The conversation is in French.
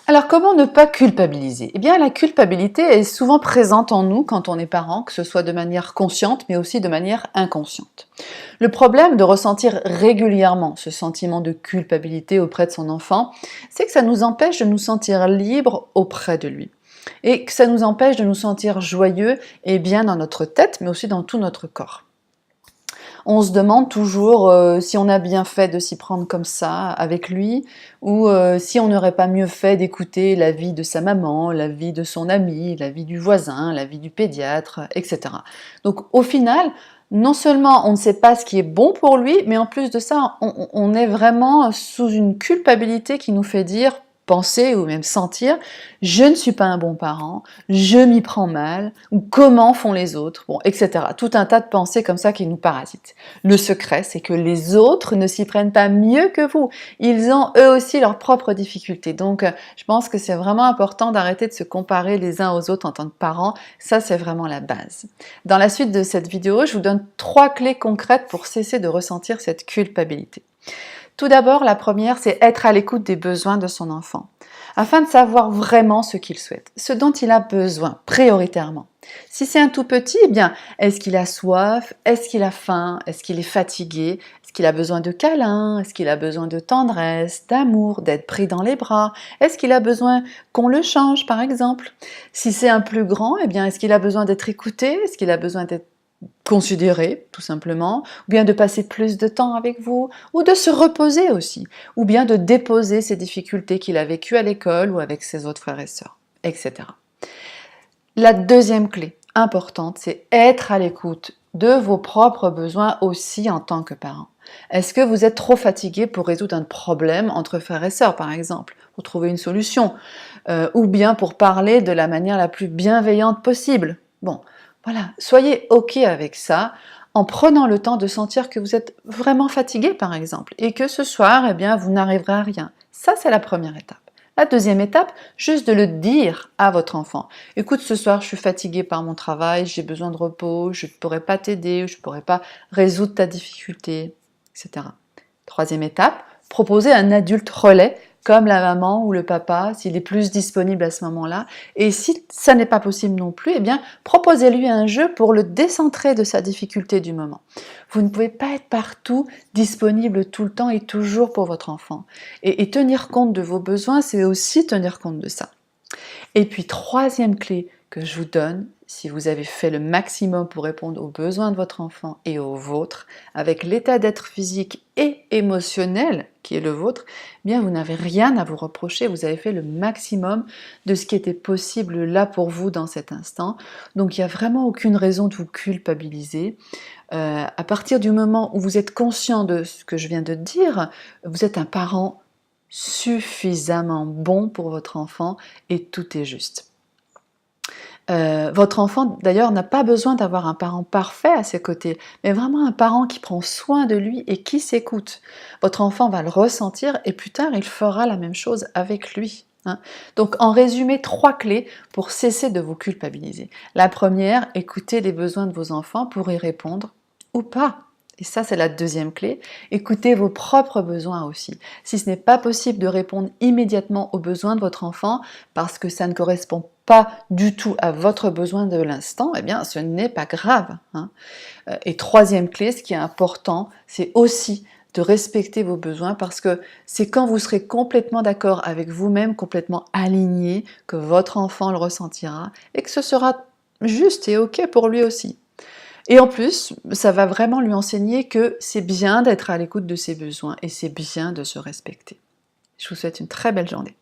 Alors, comment ne pas culpabiliser? Eh bien, la culpabilité est souvent présente en nous quand on est parent, que ce soit de manière consciente, mais aussi de manière inconsciente. Le problème de ressentir régulièrement ce sentiment de culpabilité auprès de son enfant, c'est que ça nous empêche de nous sentir libres auprès de lui. Et que ça nous empêche de nous sentir joyeux et bien dans notre tête, mais aussi dans tout notre corps. On se demande toujours si on a bien fait de s'y prendre comme ça avec lui, ou si on n'aurait pas mieux fait d'écouter l'avis de sa maman, l'avis de son ami, l'avis du voisin, l'avis du pédiatre, etc. Donc au final, non seulement on ne sait pas ce qui est bon pour lui, mais en plus de ça, on est vraiment sous une culpabilité qui nous fait dire, penser ou même sentir, je ne suis pas un bon parent, je m'y prends mal, ou comment font les autres, bon, etc. Tout un tas de pensées comme ça qui nous parasitent. Le secret, c'est que les autres ne s'y prennent pas mieux que vous. Ils ont eux aussi leurs propres difficultés. Donc, je pense que c'est vraiment important d'arrêter de se comparer les uns aux autres en tant que parents. Ça, c'est vraiment la base. Dans la suite de cette vidéo, je vous donne 3 clés concrètes pour cesser de ressentir cette culpabilité. Tout d'abord, la première, c'est être à l'écoute des besoins de son enfant, afin de savoir vraiment ce qu'il souhaite, ce dont il a besoin, prioritairement. Si c'est un tout petit, eh bien, est-ce qu'il a soif? Est-ce qu'il a faim? Est-ce qu'il est fatigué? Est-ce qu'il a besoin de câlins? Est-ce qu'il a besoin de tendresse, d'amour, d'être pris dans les bras? Est-ce qu'il a besoin qu'on le change, par exemple? Si c'est un plus grand, eh bien, est-ce qu'il a besoin d'être écouté? Est-ce qu'il a besoin d'être considérer, tout simplement, ou bien de passer plus de temps avec vous, ou de se reposer aussi, ou bien de déposer ses difficultés qu'il a vécues à l'école ou avec ses autres frères et sœurs, etc. La deuxième clé importante, c'est être à l'écoute de vos propres besoins aussi en tant que parent. Est-ce que vous êtes trop fatigué pour résoudre un problème entre frères et sœurs, par exemple, pour trouver une solution, ou bien pour parler de la manière la plus bienveillante possible? Bon, voilà, soyez OK avec ça, en prenant le temps de sentir que vous êtes vraiment fatigué, par exemple, et que ce soir, eh bien, vous n'arriverez à rien. Ça, c'est la première étape. La deuxième étape, juste de le dire à votre enfant. Écoute, ce soir, je suis fatiguée par mon travail, j'ai besoin de repos, je ne pourrai pas t'aider, je ne pourrai pas résoudre ta difficulté, etc. Troisième étape, proposer un adulte relais, comme la maman ou le papa, s'il est plus disponible à ce moment-là. Et si ça n'est pas possible non plus, eh bien, proposez-lui un jeu pour le décentrer de sa difficulté du moment. Vous ne pouvez pas être partout disponible tout le temps et toujours pour votre enfant. Et tenir compte de vos besoins, c'est aussi tenir compte de ça. Et puis, troisième clé que je vous donne, si vous avez fait le maximum pour répondre aux besoins de votre enfant et aux vôtres, avec l'état d'être physique et émotionnel qui est le vôtre, eh bien vous n'avez rien à vous reprocher, vous avez fait le maximum de ce qui était possible là pour vous dans cet instant. Donc il n'y a vraiment aucune raison de vous culpabiliser. À partir du moment où vous êtes conscient de ce que je viens de dire, vous êtes un parent suffisamment bon pour votre enfant et tout est juste. Votre enfant, d'ailleurs, n'a pas besoin d'avoir un parent parfait à ses côtés, mais vraiment un parent qui prend soin de lui et qui s'écoute. Votre enfant va le ressentir et plus tard, il fera la même chose avec lui. Hein. Donc, en résumé, 3 clés pour cesser de vous culpabiliser. La première, écoutez les besoins de vos enfants pour y répondre ou pas. Et ça, c'est la deuxième clé. Écoutez vos propres besoins aussi. Si ce n'est pas possible de répondre immédiatement aux besoins de votre enfant parce que ça ne correspond pas du tout à votre besoin de l'instant, eh bien, ce n'est pas grave. Hein. Et troisième clé, ce qui est important, c'est aussi de respecter vos besoins parce que c'est quand vous serez complètement d'accord avec vous-même, complètement aligné, que votre enfant le ressentira et que ce sera juste et OK pour lui aussi. Et en plus, ça va vraiment lui enseigner que c'est bien d'être à l'écoute de ses besoins et c'est bien de se respecter. Je vous souhaite une très belle journée.